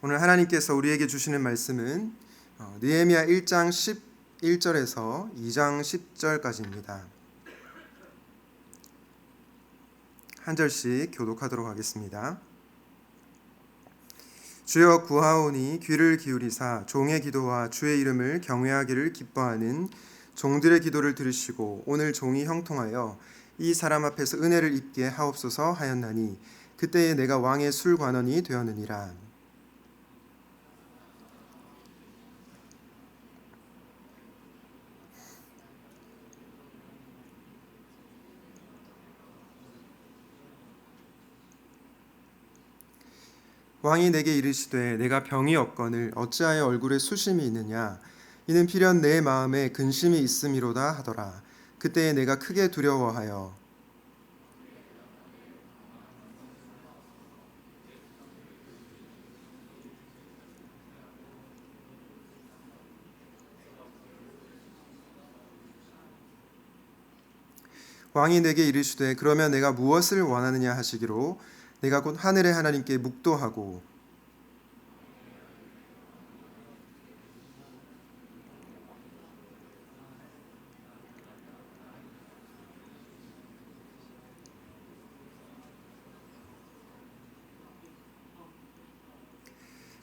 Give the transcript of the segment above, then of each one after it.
오늘 하나님께서 우리에게 주시는 말씀은 느헤미야 1장 11절에서 2장 10절까지입니다. 한 절씩 교독하도록 하겠습니다. 주여 구하오니 귀를 기울이사 종의 기도와 주의 이름을 경외하기를 기뻐하는 종들의 기도를 들으시고 오늘 종이 형통하여 이 사람 앞에서 은혜를 입게 하옵소서 하였나니 그때에 내가 왕의 술관원이 되었느니라. 왕이 내게 이르시되 내가 병이 없거늘 어찌하여 얼굴에 수심이 있느냐 이는 필연 내 마음에 근심이 있음이로다 하더라. 그때에 내가 크게 두려워하여 왕이 내게 이르시되 그러면 내가 무엇을 원하느냐 하시기로 내가 곧 하늘의 하나님께 묵도하고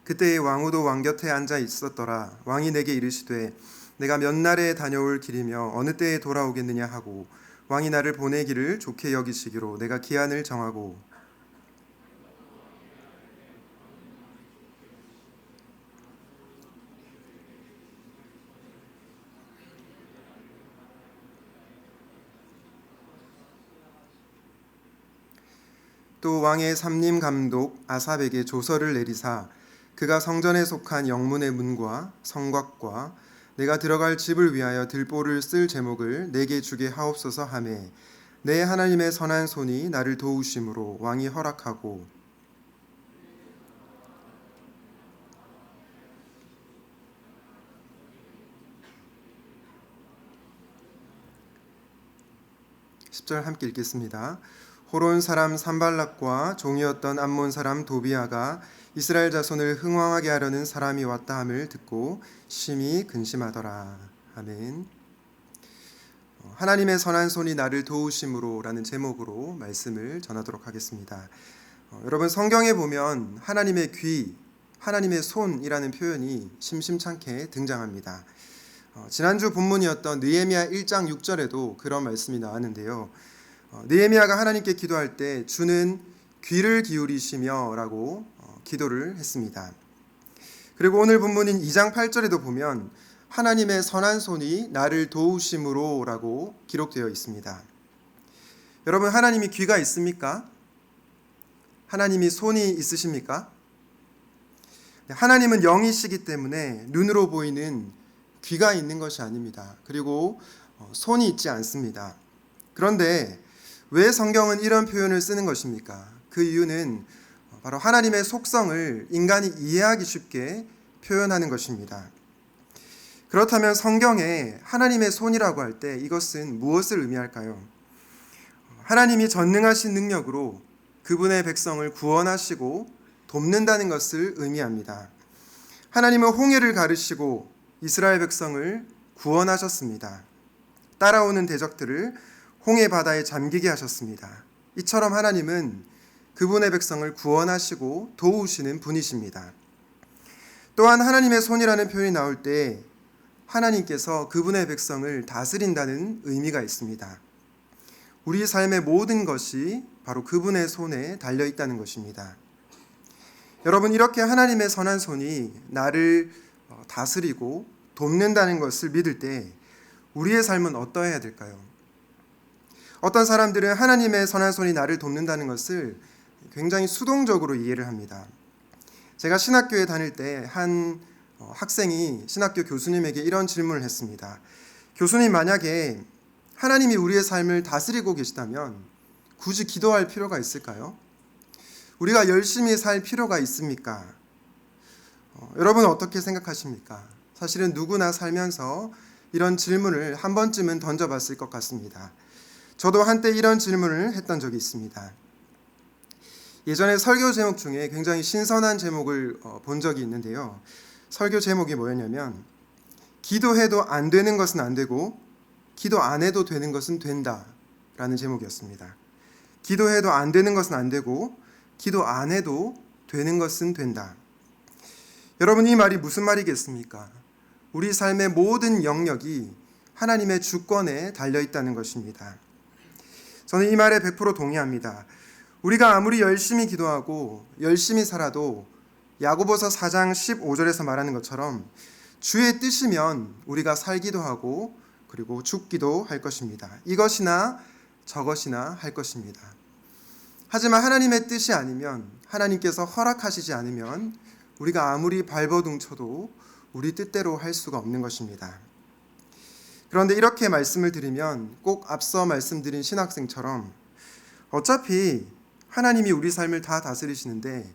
그때에 왕후도 왕 곁에 앉아 있었더라. 왕이 내게 이르시되 내가 몇 날에 다녀올 길이며 어느 때에 돌아오겠느냐 하고 왕이 나를 보내기를 좋게 여기시기로 내가 기한을 정하고 '또 왕의 삼림 감독 아삽에게 조서를 내리사 그가 성전에 속한 영문의 문과 성곽과 내가 들어갈 집을 위하여 들보를 쓸 제목을 내게 주게 하옵소서 하매 내 하나님의 선한 손이 나를 도우심으로 왕이 허락하고 (10절) 함께 읽겠습니다. 호론 사람 산발락과 종이었던 암몬 사람 도비아가 이스라엘 자손을 흥왕하게 하려는 사람이 왔다 함을 듣고 심히 근심하더라. 아멘. 하나님의 선한 손이 나를 도우심으로 라는 제목으로 말씀을 전하도록 하겠습니다. 여러분, 성경에 보면 하나님의 귀, 하나님의 손이라는 표현이 심심찮게 등장합니다. 지난주 본문이었던 느헤미야 1장 6절에도 그런 말씀이 나왔는데요. 느헤미야가 하나님께 기도할 때 주는 귀를 기울이시며 라고 기도를 했습니다. 그리고 오늘 본문인 2장 8절에도 보면 하나님의 선한 손이 나를 도우심으로 라고 기록되어 있습니다. 여러분, 하나님이 귀가 있습니까? 하나님이 손이 있으십니까? 하나님은 영이시기 때문에 눈으로 보이는 귀가 있는 것이 아닙니다. 그리고 손이 있지 않습니다. 그런데 왜 성경은 이런 표현을 쓰는 것입니까? 그 이유는 바로 하나님의 속성을 인간이 이해하기 쉽게 표현하는 것입니다. 그렇다면 성경에 하나님의 손이라고 할 때 이것은 무엇을 의미할까요? 하나님이 전능하신 능력으로 그분의 백성을 구원하시고 돕는다는 것을 의미합니다. 하나님은 홍해를 가르시고 이스라엘 백성을 구원하셨습니다. 따라오는 대적들을 홍해 바다에 잠기게 하셨습니다. 이처럼 하나님은 그분의 백성을 구원하시고 도우시는 분이십니다. 또한 하나님의 손이라는 표현이 나올 때 하나님께서 그분의 백성을 다스린다는 의미가 있습니다. 우리 삶의 모든 것이 바로 그분의 손에 달려 있다는 것입니다. 여러분, 이렇게 하나님의 선한 손이 나를 다스리고 돕는다는 것을 믿을 때 우리의 삶은 어떠해야 될까요? 어떤 사람들은 하나님의 선한 손이 나를 돕는다는 것을 굉장히 수동적으로 이해를 합니다. 제가 신학교에 다닐 때 한 학생이 신학교 교수님에게 이런 질문을 했습니다. 교수님, 만약에 하나님이 우리의 삶을 다스리고 계시다면 굳이 기도할 필요가 있을까요? 우리가 열심히 살 필요가 있습니까? 여러분 어떻게 생각하십니까? 사실은 누구나 살면서 이런 질문을 한 번쯤은 던져봤을 것 같습니다. 저도 한때 이런 질문을 했던 적이 있습니다. 예전에 설교 제목 중에 굉장히 신선한 제목을 본 적이 있는데요. 설교 제목이 뭐였냐면 기도해도 안 되는 것은 안 되고 기도 안 해도 되는 것은 된다 라는 제목이었습니다. 기도해도 안 되는 것은 안 되고 기도 안 해도 되는 것은 된다. 여러분, 이 말이 무슨 말이겠습니까? 우리 삶의 모든 영역이 하나님의 주권에 달려있다는 것입니다. 저는 이 말에 100% 동의합니다. 우리가 아무리 열심히 기도하고 열심히 살아도 야고보서 4장 15절에서 말하는 것처럼 주의 뜻이면 우리가 살기도 하고 그리고 죽기도 할 것입니다. 이것이나 저것이나 할 것입니다. 하지만 하나님의 뜻이 아니면, 하나님께서 허락하시지 않으면 우리가 아무리 발버둥쳐도 우리 뜻대로 할 수가 없는 것입니다. 그런데 이렇게 말씀을 드리면 꼭 앞서 말씀드린 신학생처럼 어차피 하나님이 우리 삶을 다 다스리시는데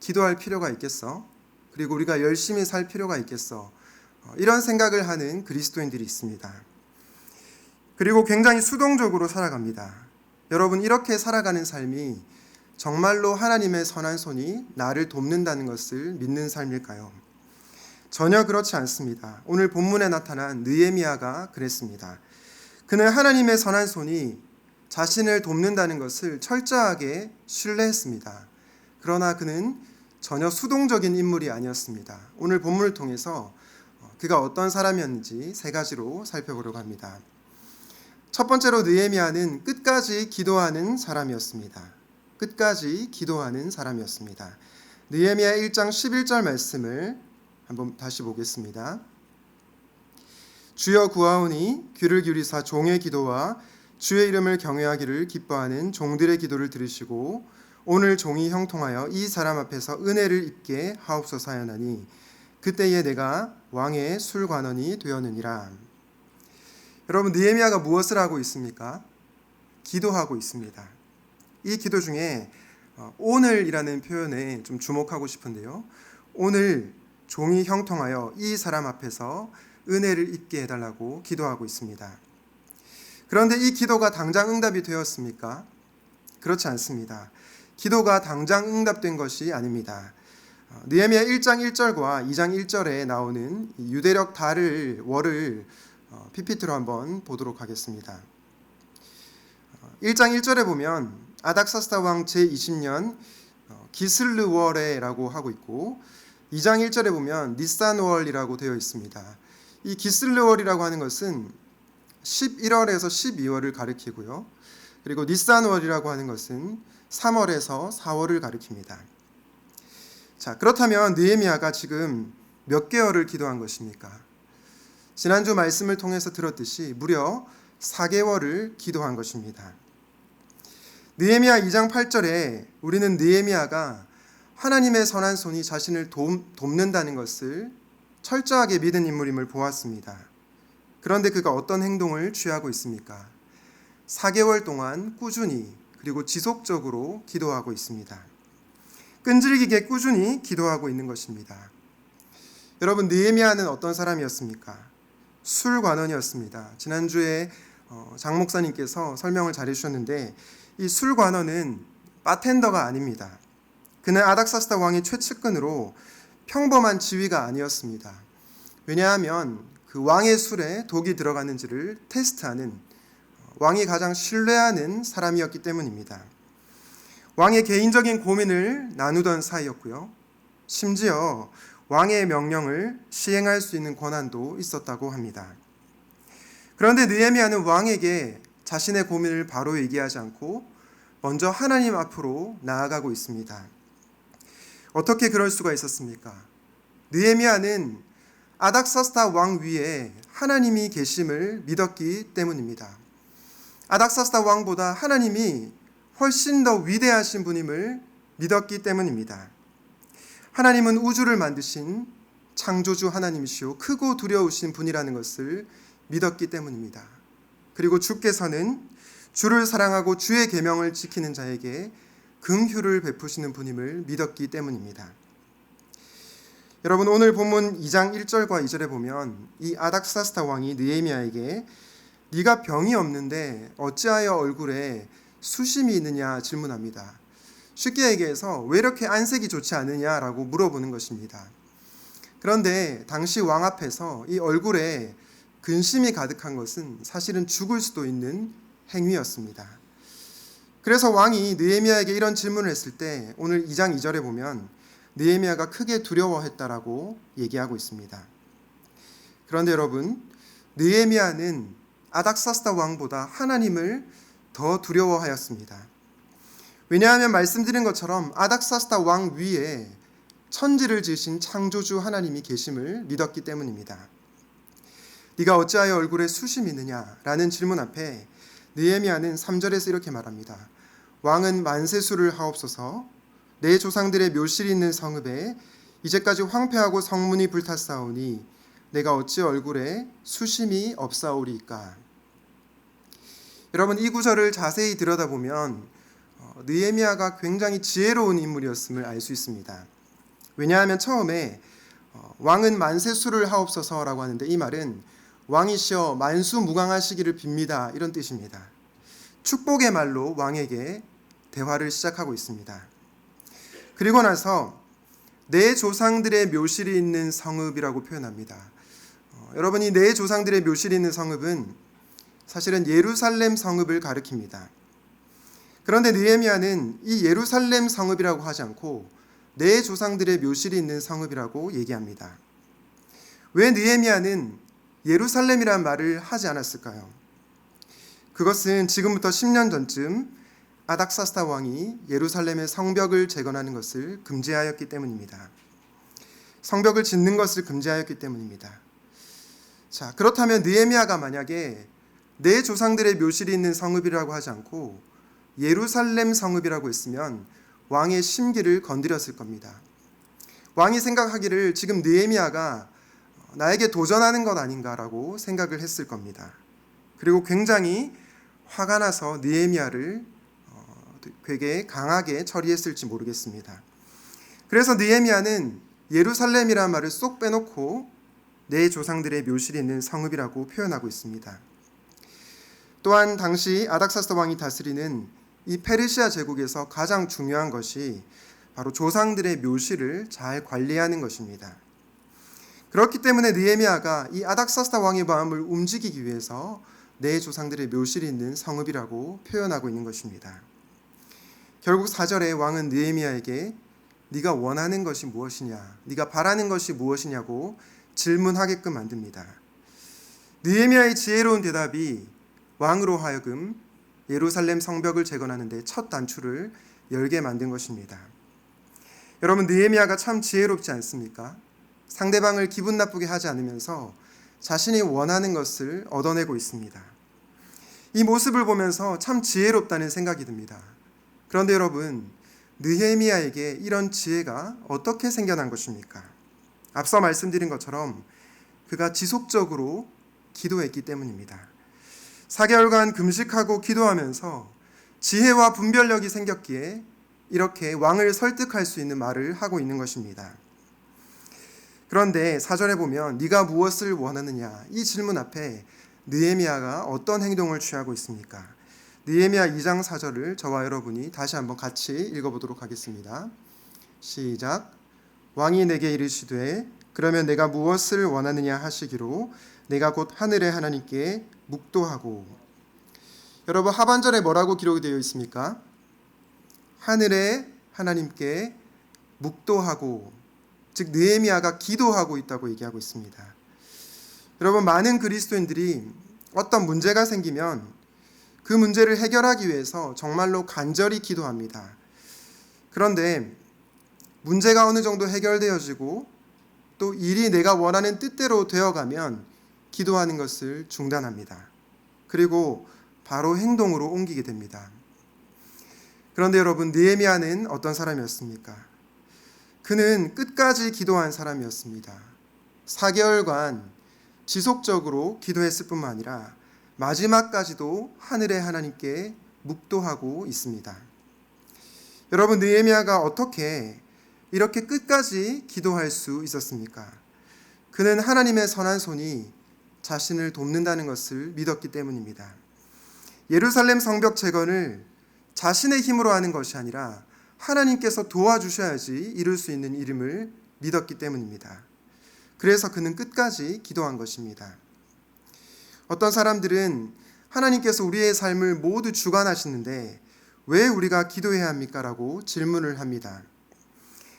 기도할 필요가 있겠어? 그리고 우리가 열심히 살 필요가 있겠어? 이런 생각을 하는 그리스도인들이 있습니다. 그리고 굉장히 수동적으로 살아갑니다. 여러분, 이렇게 살아가는 삶이 정말로 하나님의 선한 손이 나를 돕는다는 것을 믿는 삶일까요? 전혀 그렇지 않습니다. 오늘 본문에 나타난 느헤미야가 그랬습니다. 그는 하나님의 선한 손이 자신을 돕는다는 것을 철저하게 신뢰했습니다. 그러나 그는 전혀 수동적인 인물이 아니었습니다. 오늘 본문을 통해서 그가 어떤 사람이었는지 세 가지로 살펴보려고 합니다. 첫 번째로 느헤미야는 끝까지 기도하는 사람이었습니다. 끝까지 기도하는 사람이었습니다. 느헤미야 1장 11절 말씀을 한번 다시 보겠습니다. 주여 구하오니 귀를 기울이사 종의 기도와 주의 이름을 경외하기를 기뻐하는 종들의 기도를 들으시고 오늘 종이 형통하여 이 사람 앞에서 은혜를 입게 하옵소서 하였나니 그때에 내가 왕의 술관원이 되었느니라. 여러분, 느헤미야가 무엇을 하고 있습니까? 기도하고 있습니다. 이 기도 중에 오늘이라는 표현에 좀 주목하고 싶은데요. 오늘 종이 형통하여 이 사람 앞에서 은혜를 입게 해달라고 기도하고 있습니다. 그런데 이 기도가 당장 응답이 되었습니까? 그렇지 않습니다. 기도가 당장 응답된 것이 아닙니다. 느헤미야 1장 1절과 2장 1절에 나오는 유대력 달을 월을 PPT로 한번 보도록 하겠습니다. 1장 1절에 보면 아닥사스다 왕 제20년 기슬르월에라고 하고 있고 2장 1절에 보면 니산월이라고 되어 있습니다. 이 기슬르월이라고 하는 것은 11월에서 12월을 가리키고요. 그리고 니산월이라고 하는 것은 3월에서 4월을 가리킵니다. 자, 그렇다면 느헤미야가 지금 몇 개월을 기도한 것입니까? 지난주 말씀을 통해서 들었듯이 무려 4개월을 기도한 것입니다. 느헤미야 2장 8절에 우리는 느헤미야가 하나님의 선한 손이 자신을 돕는다는 것을 철저하게 믿은 인물임을 보았습니다. 그런데 그가 어떤 행동을 취하고 있습니까? 4개월 동안 꾸준히 그리고 지속적으로 기도하고 있습니다. 끈질기게 꾸준히 기도하고 있는 것입니다. 여러분, 느헤미야는 어떤 사람이었습니까? 술관원이었습니다. 지난주에 장 목사님께서 설명을 잘 해주셨는데 이 술관원은 바텐더가 아닙니다. 그는 아닥사스다 왕의 최측근으로 평범한 지위가 아니었습니다. 왜냐하면 그 왕의 술에 독이 들어가는지를 테스트하는 왕이 가장 신뢰하는 사람이었기 때문입니다. 왕의 개인적인 고민을 나누던 사이였고요. 심지어 왕의 명령을 시행할 수 있는 권한도 있었다고 합니다. 그런데 느헤미야는 왕에게 자신의 고민을 바로 얘기하지 않고 먼저 하나님 앞으로 나아가고 있습니다. 어떻게 그럴 수가 있었습니까? 느헤미야는 아닥사스다 왕 위에 하나님이 계심을 믿었기 때문입니다. 아닥사스다 왕보다 하나님이 훨씬 더 위대하신 분임을 믿었기 때문입니다. 하나님은 우주를 만드신 창조주 하나님이시오 크고 두려우신 분이라는 것을 믿었기 때문입니다. 그리고 주께서는 주를 사랑하고 주의 계명을 지키는 자에게 긍휼을 베푸시는 분임을 믿었기 때문입니다. 여러분, 오늘 본문 2장 1절과 2절에 보면 이 아닥사스다 왕이 느헤미야에게 네가 병이 없는데 어찌하여 얼굴에 수심이 있느냐 질문합니다. 쉽게 얘기해서 왜 이렇게 안색이 좋지 않으냐라고 물어보는 것입니다. 그런데 당시 왕 앞에서 이 얼굴에 근심이 가득한 것은 사실은 죽을 수도 있는 행위였습니다. 그래서 왕이 느헤미야에게 이런 질문을 했을 때 오늘 2장 2절에 보면 느헤미야가 크게 두려워했다라고 얘기하고 있습니다. 그런데 여러분, 느헤미야는 아닥사스다 왕보다 하나님을 더 두려워하였습니다. 왜냐하면 말씀드린 것처럼 아닥사스다 왕 위에 천지를 지으신 창조주 하나님이 계심을 믿었기 때문입니다. 네가 어찌하여 얼굴에 숱이 있느냐? 라는 질문 앞에 느헤미야는 3절에서 이렇게 말합니다. 왕은 만세수를 하옵소서. 내 조상들의 묘실이 있는 성읍에 이제까지 황폐하고 성문이 불탔사오니 내가 어찌 얼굴에 수심이 없사오리까? 여러분, 이 구절을 자세히 들여다보면 느헤미야가 굉장히 지혜로운 인물이었음을 알 수 있습니다. 왜냐하면 처음에 왕은 만세수를 하옵소서라고 하는데 이 말은 왕이시여 만수무강하시기를 빕니다 이런 뜻입니다. 축복의 말로 왕에게 대화를 시작하고 있습니다. 그리고 나서 내 조상들의 묘실이 있는 성읍이라고 표현합니다. 여러분이 내 조상들의 묘실이 있는 성읍은 사실은 예루살렘 성읍을 가리킵니다. 그런데 느헤미야는 이 예루살렘 성읍이라고 하지 않고 내 조상들의 묘실이 있는 성읍이라고 얘기합니다. 왜 느헤미야는 예루살렘이라는 말을 하지 않았을까요? 그것은 지금부터 10년 전쯤 아닥사스다 왕이 예루살렘의 성벽을 재건하는 것을 금지하였기 때문입니다. 성벽을 짓는 것을 금지하였기 때문입니다. 자, 그렇다면 느헤미야가 만약에 내 조상들의 묘실이 있는 성읍이라고 하지 않고 예루살렘 성읍이라고 했으면 왕의 심기를 건드렸을 겁니다. 왕이 생각하기를 지금 느헤미야가 나에게 도전하는 것 아닌가라고 생각을 했을 겁니다. 그리고 굉장히 화가 나서 느헤미야를 되게 강하게 처리했을지 모르겠습니다. 그래서 느헤미야는 예루살렘이라는 말을 쏙 빼놓고 내 조상들의 묘실이 있는 성읍이라고 표현하고 있습니다. 또한 당시 아닥사스다 왕이 다스리는 이 페르시아 제국에서 가장 중요한 것이 바로 조상들의 묘실을 잘 관리하는 것입니다. 그렇기 때문에 느헤미야가 이 아닥사스다 왕의 마음을 움직이기 위해서 내 조상들의 묘실이 있는 성읍이라고 표현하고 있는 것입니다. 결국 4절에 왕은 느헤미야에게 네가 원하는 것이 무엇이냐, 네가 바라는 것이 무엇이냐고 질문하게끔 만듭니다. 느헤미야의 지혜로운 대답이 왕으로 하여금 예루살렘 성벽을 재건하는 데 첫 단추를 열게 만든 것입니다. 여러분, 느헤미야가 참 지혜롭지 않습니까? 상대방을 기분 나쁘게 하지 않으면서 자신이 원하는 것을 얻어내고 있습니다. 이 모습을 보면서 참 지혜롭다는 생각이 듭니다. 그런데 여러분, 느헤미야에게 이런 지혜가 어떻게 생겨난 것입니까? 앞서 말씀드린 것처럼 그가 지속적으로 기도했기 때문입니다. 4개월간 금식하고 기도하면서 지혜와 분별력이 생겼기에 이렇게 왕을 설득할 수 있는 말을 하고 있는 것입니다. 그런데 4절에 보면 네가 무엇을 원하느냐, 이 질문 앞에 느헤미야가 어떤 행동을 취하고 있습니까? 느헤미야 2장 4절을 저와 여러분이 다시 한번 같이 읽어보도록 하겠습니다. 시작. 왕이 내게 이르시되 그러면 내가 무엇을 원하느냐 하시기로 내가 곧 하늘의 하나님께 묵도하고. 여러분, 하반절에 뭐라고 기록이 되어 있습니까? 하늘의 하나님께 묵도하고, 즉 느헤미야가 기도하고 있다고 얘기하고 있습니다. 여러분, 많은 그리스도인들이 어떤 문제가 생기면 그 문제를 해결하기 위해서 정말로 간절히 기도합니다. 그런데 문제가 어느 정도 해결되어지고 또 일이 내가 원하는 뜻대로 되어가면 기도하는 것을 중단합니다. 그리고 바로 행동으로 옮기게 됩니다. 그런데 여러분, 느헤미야는 어떤 사람이었습니까? 그는 끝까지 기도한 사람이었습니다. 4개월간 지속적으로 기도했을 뿐만 아니라 마지막까지도 하늘의 하나님께 묵도하고 있습니다. 여러분, 느헤미야가 어떻게 이렇게 끝까지 기도할 수 있었습니까? 그는 하나님의 선한 손이 자신을 돕는다는 것을 믿었기 때문입니다. 예루살렘 성벽 재건을 자신의 힘으로 하는 것이 아니라 하나님께서 도와주셔야지 이룰 수 있는 이름을 믿었기 때문입니다. 그래서 그는 끝까지 기도한 것입니다. 어떤 사람들은 하나님께서 우리의 삶을 모두 주관하시는데 왜 우리가 기도해야 합니까? 라고 질문을 합니다.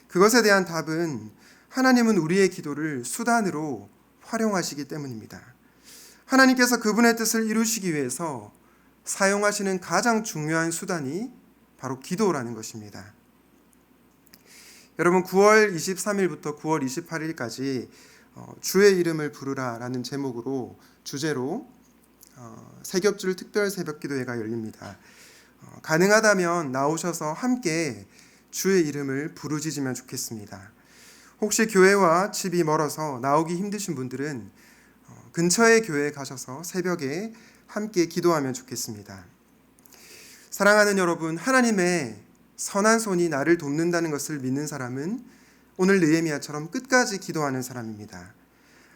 그것에 대한 답은 하나님은 우리의 기도를 수단으로 활용하시기 때문입니다. 하나님께서 그분의 뜻을 이루시기 위해서 사용하시는 가장 중요한 수단이 바로 기도라는 것입니다. 여러분, 9월 23일부터 9월 28일까지 주의 이름을 부르라라는 주제로 새겹줄 특별 새벽기도회가 열립니다. 가능하다면 나오셔서 함께 주의 이름을 부르짖으면 좋겠습니다. 혹시 교회와 집이 멀어서 나오기 힘드신 분들은 근처의 교회에 가셔서 새벽에 함께 기도하면 좋겠습니다. 사랑하는 여러분, 하나님의 선한 손이 나를 돕는다는 것을 믿는 사람은 오늘 느헤미야처럼 끝까지 기도하는 사람입니다.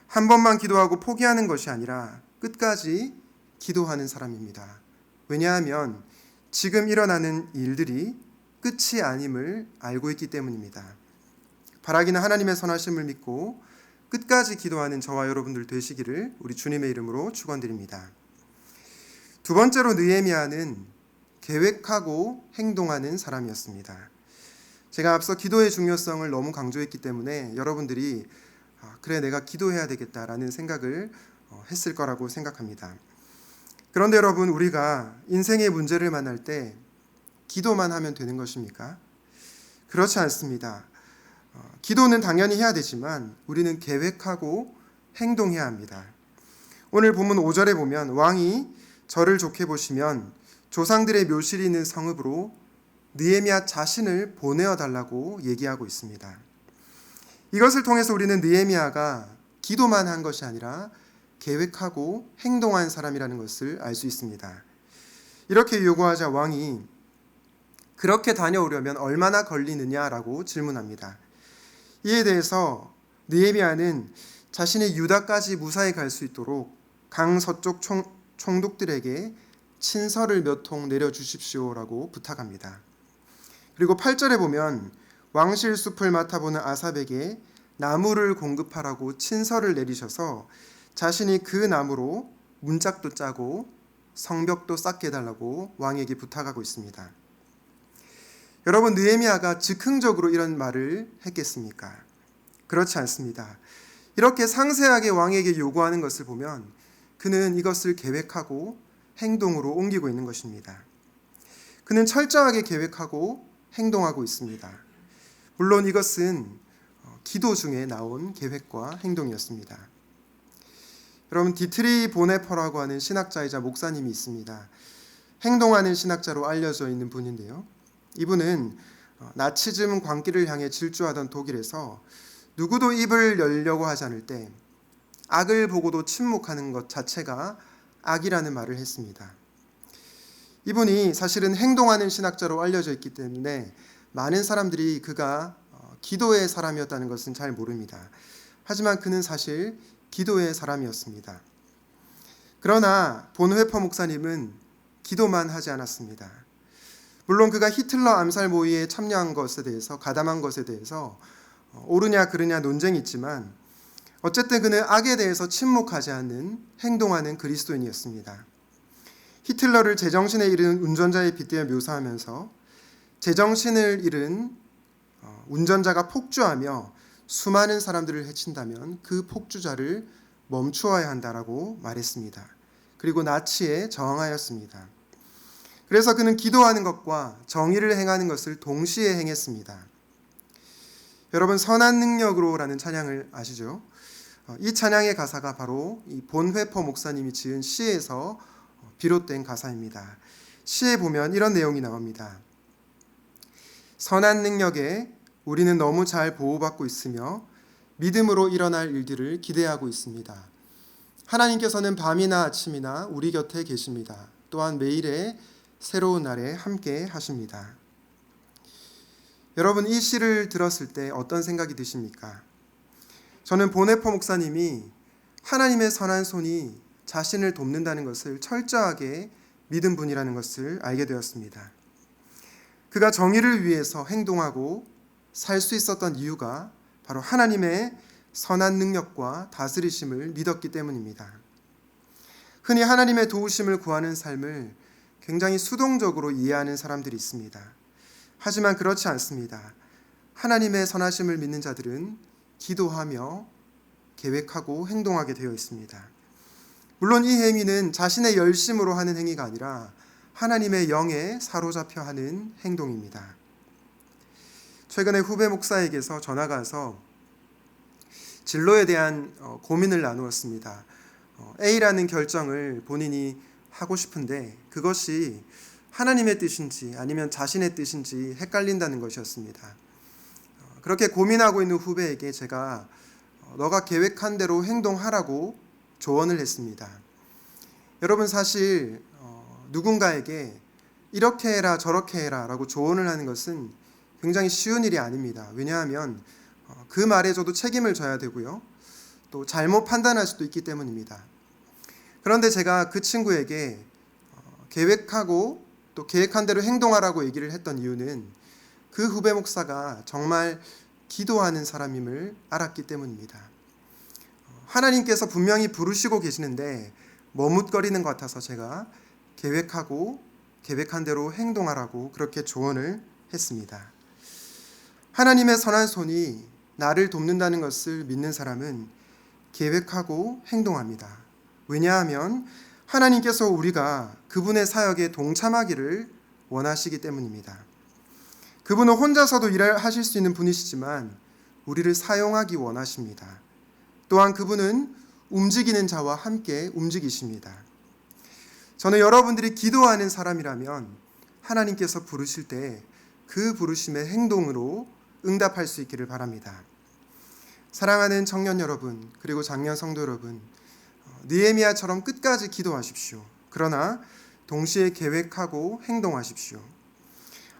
한 번만 기도하고 포기하는 것이 아니라 끝까지 기도하는 사람입니다. 왜냐하면 지금 일어나는 일들이 끝이 아님을 알고 있기 때문입니다. 바라기는 하나님의 선하심을 믿고 끝까지 기도하는 저와 여러분들 되시기를 우리 주님의 이름으로 축원드립니다. 두 번째로 느헤미야는 계획하고 행동하는 사람이었습니다. 제가 앞서 기도의 중요성을 너무 강조했기 때문에 여러분들이 그래 내가 기도해야 되겠다라는 생각을 했을 거라고 생각합니다. 그런데 여러분, 우리가 인생의 문제를 만날 때 기도만 하면 되는 것입니까? 그렇지 않습니다. 기도는 당연히 해야 되지만 우리는 계획하고 행동해야 합니다. 오늘 본문 5절에 보면 왕이 저를 좋게 보시면 조상들의 묘실이 있는 성읍으로 느헤미야 자신을 보내어 달라고 얘기하고 있습니다. 이것을 통해서 우리는 느헤미야가 기도만 한 것이 아니라 계획하고 행동한 사람이라는 것을 알 수 있습니다. 이렇게 요구하자 왕이 그렇게 다녀오려면 얼마나 걸리느냐라고 질문합니다. 이에 대해서 느헤미야는 자신의 유다까지 무사히 갈 수 있도록 강 서쪽 총독들에게 친서를 몇 통 내려주십시오라고 부탁합니다. 그리고 8절에 보면 왕실 숲을 맡아보는 아삽에게 나무를 공급하라고 친서를 내리셔서 자신이 그 나무로 문짝도 짜고 성벽도 쌓게 해달라고 왕에게 부탁하고 있습니다. 여러분, 느헤미야가 즉흥적으로 이런 말을 했겠습니까? 그렇지 않습니다. 이렇게 상세하게 왕에게 요구하는 것을 보면 그는 이것을 계획하고 행동으로 옮기고 있는 것입니다. 그는 철저하게 계획하고 행동하고 있습니다. 물론 이것은 기도 중에 나온 계획과 행동이었습니다. 여러분, 디트리 보네퍼라고 하는 신학자이자 목사님이 있습니다. 행동하는 신학자로 알려져 있는 분인데요. 이분은 나치즘 광기를 향해 질주하던 독일에서 누구도 입을 열려고 하지 않을 때 악을 보고도 침묵하는 것 자체가 악이라는 말을 했습니다. 이분이 사실은 행동하는 신학자로 알려져 있기 때문에 많은 사람들이 그가 기도의 사람이었다는 것은 잘 모릅니다. 하지만 그는 사실 기도의 사람이었습니다. 그러나 본회퍼 목사님은 기도만 하지 않았습니다. 물론 그가 히틀러 암살 모의에 참여한 것에 대해서, 가담한 것에 대해서 옳으냐 그르냐 논쟁이 있지만 어쨌든 그는 악에 대해서 침묵하지 않는 행동하는 그리스도인이었습니다. 히틀러를 제정신에 이른 운전자에 빗대어 묘사하면서 제정신을 잃은 운전자가 폭주하며 수많은 사람들을 해친다면 그 폭주자를 멈추어야 한다라고 말했습니다. 그리고 나치에 저항하였습니다. 그래서 그는 기도하는 것과 정의를 행하는 것을 동시에 행했습니다. 여러분, 선한 능력으로라는 찬양을 아시죠? 이 찬양의 가사가 바로 이 본회퍼 목사님이 지은 시에서 비롯된 가사입니다. 시에 보면 이런 내용이 나옵니다. 선한 능력에 우리는 너무 잘 보호받고 있으며 믿음으로 일어날 일들을 기대하고 있습니다. 하나님께서는 밤이나 아침이나 우리 곁에 계십니다. 또한 매일의 새로운 날에 함께 하십니다. 여러분, 이 시를 들었을 때 어떤 생각이 드십니까? 저는 보네퍼 목사님이 하나님의 선한 손이 자신을 돕는다는 것을 철저하게 믿은 분이라는 것을 알게 되었습니다. 그가 정의를 위해서 행동하고 살 수 있었던 이유가 바로 하나님의 선한 능력과 다스리심을 믿었기 때문입니다. 흔히 하나님의 도우심을 구하는 삶을 굉장히 수동적으로 이해하는 사람들이 있습니다. 하지만 그렇지 않습니다. 하나님의 선하심을 믿는 자들은 기도하며 계획하고 행동하게 되어 있습니다. 물론 이 행위는 자신의 열심으로 하는 행위가 아니라 하나님의 영에 사로잡혀 하는 행동입니다. 최근에 후배 목사에게서 전화가 와서 진로에 대한 고민을 나누었습니다. A라는 결정을 본인이 하고 싶은데 그것이 하나님의 뜻인지 아니면 자신의 뜻인지 헷갈린다는 것이었습니다. 그렇게 고민하고 있는 후배에게 제가 너가 계획한 대로 행동하라고 조언을 했습니다. 여러분, 사실 누군가에게 이렇게 해라 저렇게 해라 라고 조언을 하는 것은 굉장히 쉬운 일이 아닙니다. 왜냐하면 그 말에 저도 책임을 져야 되고요. 또 잘못 판단할 수도 있기 때문입니다. 그런데 제가 그 친구에게 계획하고 또 계획한 대로 행동하라고 얘기를 했던 이유는 그 후배 목사가 정말 기도하는 사람임을 알았기 때문입니다. 하나님께서 분명히 부르시고 계시는데 머뭇거리는 것 같아서 제가 계획하고 계획한 대로 행동하라고 그렇게 조언을 했습니다. 하나님의 선한 손이 나를 돕는다는 것을 믿는 사람은 계획하고 행동합니다. 왜냐하면 하나님께서 우리가 그분의 사역에 동참하기를 원하시기 때문입니다. 그분은 혼자서도 일을 하실 수 있는 분이시지만 우리를 사용하기 원하십니다. 또한 그분은 움직이는 자와 함께 움직이십니다. 저는 여러분들이 기도하는 사람이라면 하나님께서 부르실 때 그 부르심의 행동으로 응답할 수 있기를 바랍니다. 사랑하는 청년 여러분, 그리고 장년 성도 여러분, 느헤미야처럼 끝까지 기도하십시오. 그러나 동시에 계획하고 행동하십시오.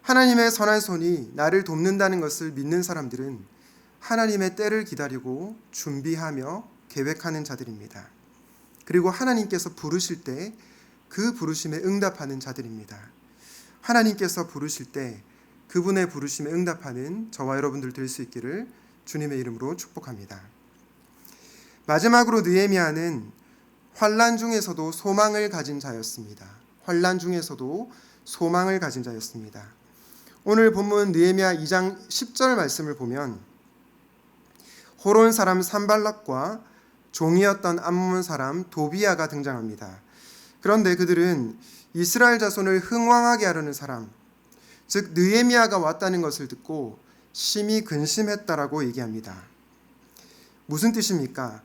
하나님의 선한 손이 나를 돕는다는 것을 믿는 사람들은 하나님의 때를 기다리고 준비하며 계획하는 자들입니다. 그리고 하나님께서 부르실 때 그 부르심에 응답하는 자들입니다. 하나님께서 부르실 때 그분의 부르심에 응답하는 저와 여러분들 될 수 있기를 주님의 이름으로 축복합니다. 마지막으로 느헤미야는 환난 중에서도 소망을 가진 자였습니다. 환난 중에서도 소망을 가진 자였습니다. 오늘 본문 느헤미야 2장 10절 말씀을 보면 호론 사람 산발락과 종이었던 암몬 사람 도비야가 등장합니다. 그런데 그들은 이스라엘 자손을 흥왕하게 하려는 사람, 즉 느헤미야가 왔다는 것을 듣고 심히 근심했다라고 얘기합니다. 무슨 뜻입니까?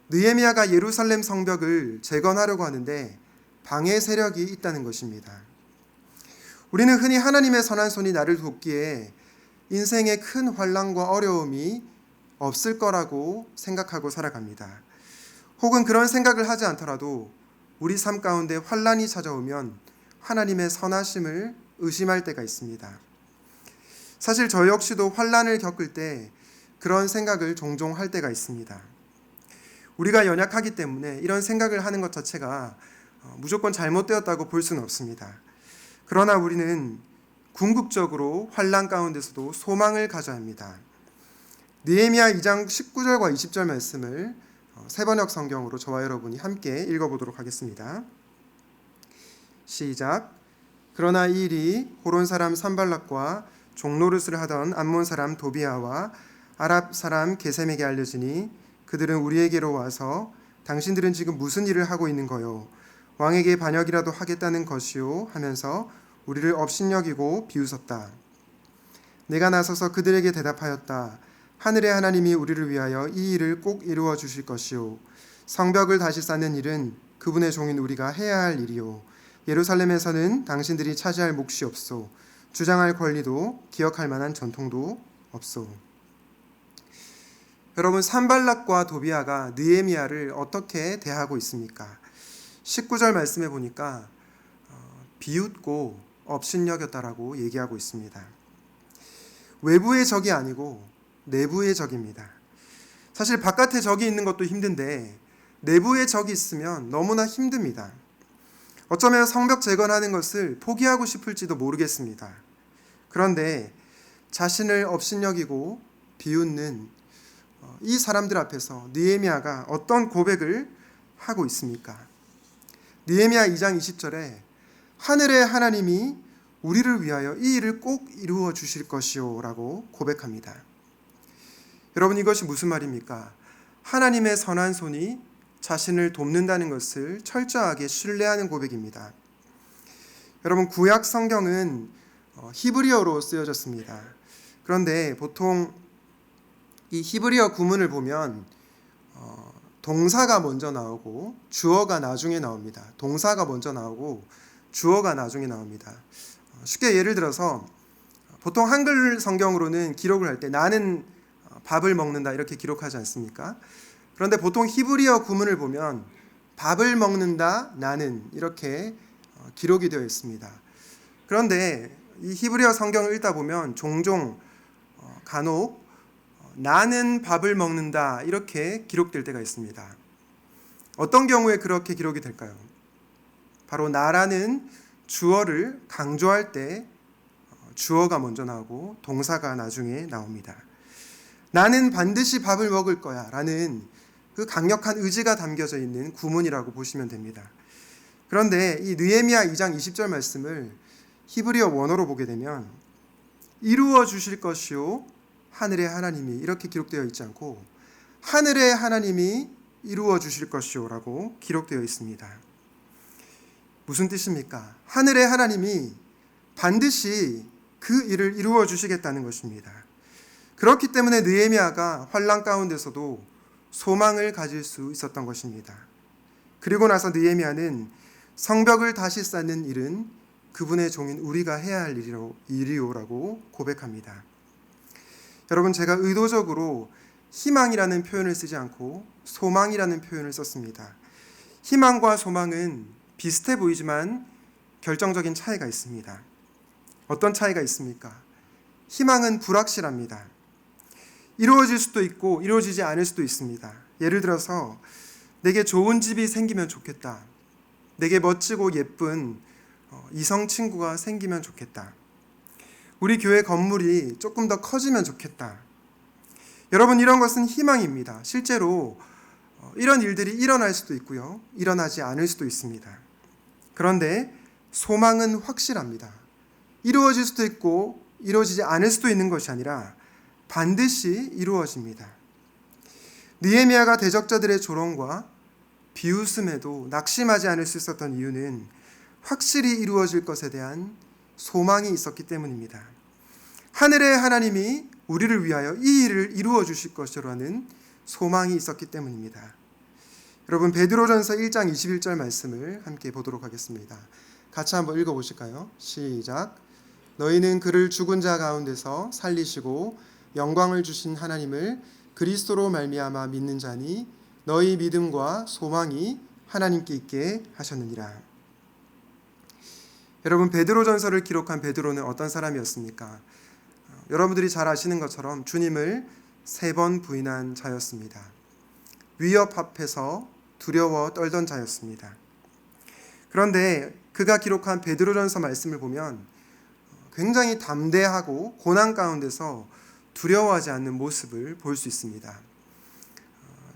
느헤미야가 예루살렘 성벽을 재건하려고 하는데 방해 세력이 있다는 것입니다. 우리는 흔히 하나님의 선한 손이 나를 돕기에 인생에 큰 환난과 어려움이 없을 거라고 생각하고 살아갑니다. 혹은 그런 생각을 하지 않더라도 우리 삶 가운데 환난이 찾아오면 하나님의 선하심을 의심할 때가 있습니다. 사실 저 역시도 환난을 겪을 때 그런 생각을 종종 할 때가 있습니다. 우리가 연약하기 때문에 이런 생각을 하는 것 자체가 무조건 잘못되었다고 볼 수는 없습니다. 그러나 우리는 궁극적으로 환난 가운데서도 소망을 가져야 합니다. 느헤미야 2장 19절과 20절 말씀을 새번역 성경으로 저와 여러분이 함께 읽어보도록 하겠습니다. 시작. 그러나 이 일이 호론 사람 산발락과 종노릇을 하던 암몬 사람 도비야와 아랍 사람 게셈에게 알려지니 그들은 우리에게로 와서 당신들은 지금 무슨 일을 하고 있는 거요? 왕에게 반역이라도 하겠다는 것이요? 하면서 우리를 업신여기고 비웃었다. 내가 나서서 그들에게 대답하였다. 하늘의 하나님이 우리를 위하여 이 일을 꼭 이루어 주실 것이요. 성벽을 다시 쌓는 일은 그분의 종인 우리가 해야 할 일이요. 예루살렘에서는 당신들이 차지할 몫이 없소. 주장할 권리도 기억할 만한 전통도 없소. 여러분, 산발락과 도비야가 느헤미야를 어떻게 대하고 있습니까? 19절 말씀해 보니까 비웃고 업신여겼다라고 얘기하고 있습니다. 외부의 적이 아니고 내부의 적입니다. 사실 바깥에 적이 있는 것도 힘든데 내부의 적이 있으면 너무나 힘듭니다. 어쩌면 성벽 재건하는 것을 포기하고 싶을지도 모르겠습니다. 그런데 자신을 업신여기고 비웃는 이 사람들 앞에서 느헤미야가 어떤 고백을 하고 있습니까? 느헤미야 2장 20절에 하늘의 하나님이 우리를 위하여 이 일을 꼭 이루어 주실 것이요 라고 고백합니다. 여러분, 이것이 무슨 말입니까? 하나님의 선한 손이 자신을 돕는다는 것을 철저하게 신뢰하는 고백입니다. 여러분, 구약 성경은 히브리어로 쓰여졌습니다. 그런데 보통 이 히브리어 구문을 보면 동사가 먼저 나오고 주어가 나중에 나옵니다. 동사가 먼저 나오고 주어가 나중에 나옵니다. 쉽게 예를 들어서 보통 한글 성경으로는 기록을 할 때 나는 밥을 먹는다 이렇게 기록하지 않습니까? 그런데 보통 히브리어 구문을 보면 밥을 먹는다 나는 이렇게 기록이 되어 있습니다. 그런데 이 히브리어 성경을 읽다 보면 종종 간혹 나는 밥을 먹는다 이렇게 기록될 때가 있습니다. 어떤 경우에 그렇게 기록이 될까요? 바로 나라는 주어를 강조할 때 주어가 먼저 나오고 동사가 나중에 나옵니다. 나는 반드시 밥을 먹을 거야 라는 그 강력한 의지가 담겨져 있는 구문이라고 보시면 됩니다. 그런데 이 느헤미야 2장 20절 말씀을 히브리어 원어로 보게 되면 이루어 주실 것이요 하늘의 하나님이 이렇게 기록되어 있지 않고 하늘의 하나님이 이루어 주실 것이요 라고 기록되어 있습니다. 무슨 뜻입니까? 하늘의 하나님이 반드시 그 일을 이루어 주시겠다는 것입니다. 그렇기 때문에 느헤미야가 환난 가운데서도 소망을 가질 수 있었던 것입니다. 그리고 나서 느헤미야는 성벽을 다시 쌓는 일은 그분의 종인 우리가 해야 할 일이요라고 고백합니다. 여러분, 제가 의도적으로 희망이라는 표현을 쓰지 않고 소망이라는 표현을 썼습니다. 희망과 소망은 비슷해 보이지만 결정적인 차이가 있습니다. 어떤 차이가 있습니까? 희망은 불확실합니다. 이루어질 수도 있고 이루어지지 않을 수도 있습니다. 예를 들어서 내게 좋은 집이 생기면 좋겠다. 내게 멋지고 예쁜 이성 친구가 생기면 좋겠다. 우리 교회 건물이 조금 더 커지면 좋겠다. 여러분, 이런 것은 희망입니다. 실제로 이런 일들이 일어날 수도 있고요. 일어나지 않을 수도 있습니다. 그런데 소망은 확실합니다. 이루어질 수도 있고 이루어지지 않을 수도 있는 것이 아니라 반드시 이루어집니다. 느헤미야가 대적자들의 조롱과 비웃음에도 낙심하지 않을 수 있었던 이유는 확실히 이루어질 것에 대한 소망이 있었기 때문입니다. 하늘의 하나님이 우리를 위하여 이 일을 이루어 주실 것이라는 소망이 있었기 때문입니다. 여러분, 베드로전서 1장 21절 말씀을 함께 보도록 하겠습니다. 같이 한번 읽어보실까요? 시작. 너희는 그를 죽은 자 가운데서 살리시고 영광을 주신 하나님을 그리스도로 말미암아 믿는 자니 너희 믿음과 소망이 하나님께 있게 하셨느니라. 여러분, 베드로전서를 기록한 베드로는 어떤 사람이었습니까? 여러분들이 잘 아시는 것처럼 주님을 3번 부인한 자였습니다. 위협 앞에서 두려워 떨던 자였습니다. 그런데 그가 기록한 베드로전서 말씀을 보면 굉장히 담대하고 고난 가운데서 두려워하지 않는 모습을 볼 수 있습니다.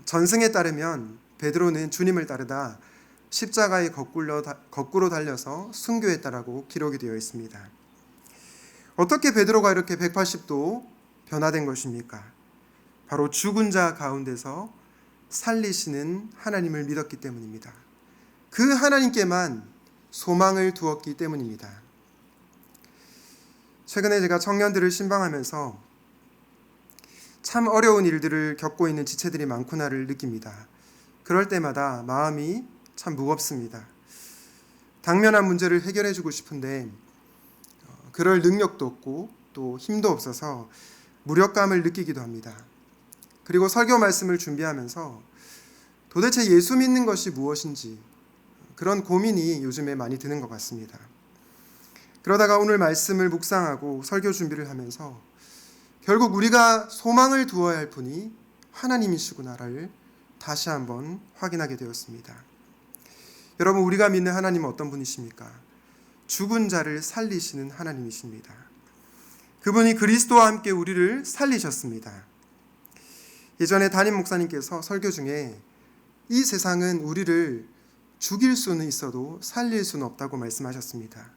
전승에 따르면 베드로는 주님을 따르다 십자가에 거꾸로 달려서 순교했다라고 기록이 되어 있습니다. 어떻게 베드로가 이렇게 180도 변화된 것입니까? 바로 죽은 자 가운데서 살리시는 하나님을 믿었기 때문입니다. 그 하나님께만 소망을 두었기 때문입니다. 최근에 제가 청년들을 신방하면서 참 어려운 일들을 겪고 있는 지체들이 많구나를 느낍니다. 그럴 때마다 마음이 참 무겁습니다. 당면한 문제를 해결해 주고 싶은데 그럴 능력도 없고 또 힘도 없어서 무력감을 느끼기도 합니다. 그리고 설교 말씀을 준비하면서 도대체 예수 믿는 것이 무엇인지 그런 고민이 요즘에 많이 드는 것 같습니다. 그러다가 오늘 말씀을 묵상하고 설교 준비를 하면서 결국 우리가 소망을 두어야 할 분이 하나님이시구나를 다시 한번 확인하게 되었습니다. 여러분, 우리가 믿는 하나님은 어떤 분이십니까? 죽은 자를 살리시는 하나님이십니다. 그분이 그리스도와 함께 우리를 살리셨습니다. 예전에 담임 목사님께서 설교 중에 이 세상은 우리를 죽일 수는 있어도 살릴 수는 없다고 말씀하셨습니다.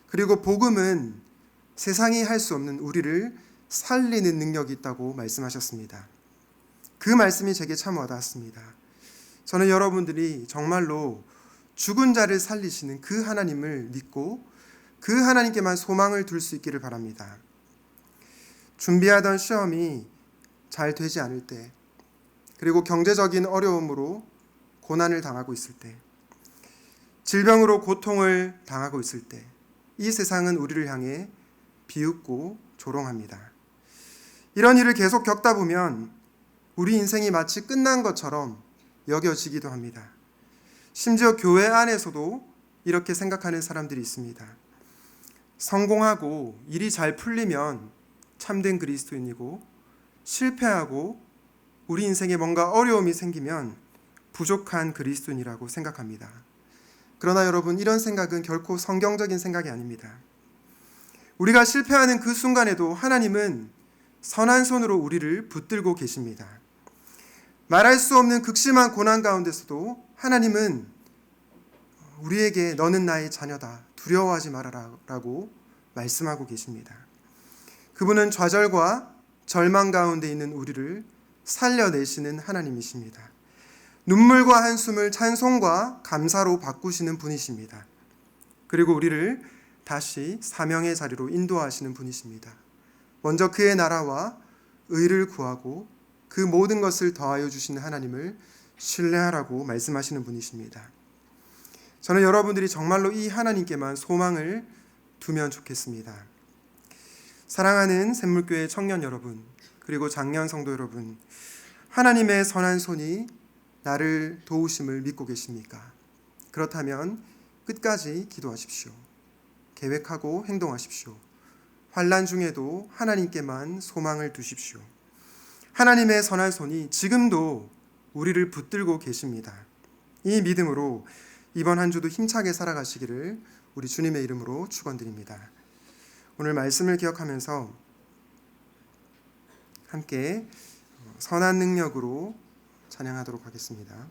그리고 복음은 세상이 할 수 없는 우리를 살리는 능력이 있다고 말씀하셨습니다. 그 말씀이 제게 참 와닿았습니다. 저는 여러분들이 정말로 죽은 자를 살리시는 그 하나님을 믿고 그 하나님께만 소망을 둘 수 있기를 바랍니다. 준비하던 시험이 잘 되지 않을 때, 그리고 경제적인 어려움으로 고난을 당하고 있을 때, 질병으로 고통을 당하고 있을 때, 이 세상은 우리를 향해 비웃고 조롱합니다. 이런 일을 계속 겪다 보면 우리 인생이 마치 끝난 것처럼 여겨지기도 합니다. 심지어 교회 안에서도 이렇게 생각하는 사람들이 있습니다. 성공하고 일이 잘 풀리면 참된 그리스도인이고, 실패하고 우리 인생에 뭔가 어려움이 생기면 부족한 그리스도인이라고 생각합니다. 그러나 여러분, 이런 생각은 결코 성경적인 생각이 아닙니다. 우리가 실패하는 그 순간에도 하나님은 선한 손으로 우리를 붙들고 계십니다. 말할 수 없는 극심한 고난 가운데서도 하나님은 우리에게 너는 나의 자녀다, 두려워하지 말아라 라고 말씀하고 계십니다. 그분은 좌절과 절망 가운데 있는 우리를 살려내시는 하나님이십니다. 눈물과 한숨을 찬송과 감사로 바꾸시는 분이십니다. 그리고 우리를 다시 사명의 자리로 인도하시는 분이십니다. 먼저 그의 나라와 의를 구하고 그 모든 것을 더하여 주시는 하나님을 신뢰하라고 말씀하시는 분이십니다. 저는 여러분들이 정말로 이 하나님께만 소망을 두면 좋겠습니다. 사랑하는 샘물교회 청년 여러분, 그리고 장년 성도 여러분, 하나님의 선한 손이 나를 도우심을 믿고 계십니까? 그렇다면 끝까지 기도하십시오. 계획하고 행동하십시오. 환난 중에도 하나님께만 소망을 두십시오. 하나님의 선한 손이 지금도 우리를 붙들고 계십니다. 이 믿음으로 이번 한 주도 힘차게 살아가시기를 우리 주님의 이름으로 축원드립니다. 오늘 말씀을 기억하면서 함께 선한 능력으로 찬양하도록 하겠습니다.